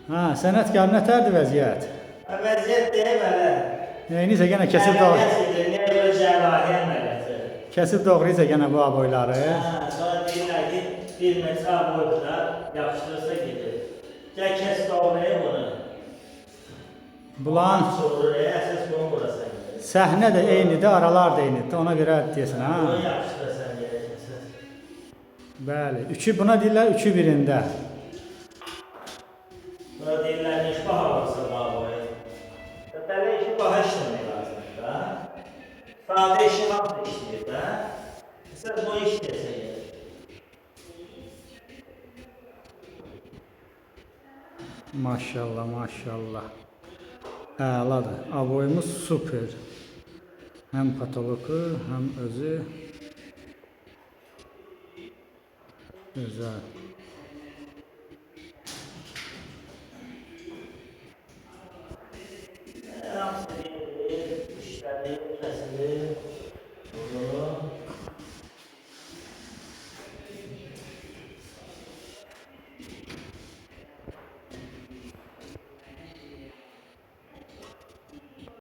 Ha, sənətkar nətərdir vəziyyət? Vəziyyət deyil belə. Neyinizə gene kesib Əməliyyat niyə belə cərrahi əməliyyatı? kesib doğrayırsa gene bu aboyları. Sonra deyirlər ki, 1 metr aboydular, yapışdırırsa gedir. Gəl kes doğrayıb bunu. Bulan Sonra əsas bunu vurasan gedir. səhnə də eynidir, aralar da eynidir. Ona görə deyəsən ha. Bunu yapışdırırsan gedir. Bəli. Üçü buna deyirlər, üçü birində. Buna deyirlər ki, baha varsa bu aboyu. Belə işi baha işləmək lazımdır da. Sadə işi hamısı işləyir də. Əsas bu işləyəsə gedir. Maşallah, maşallah. Əladır. Aboyumuz super. Həm patologu, həm özü. Güzel.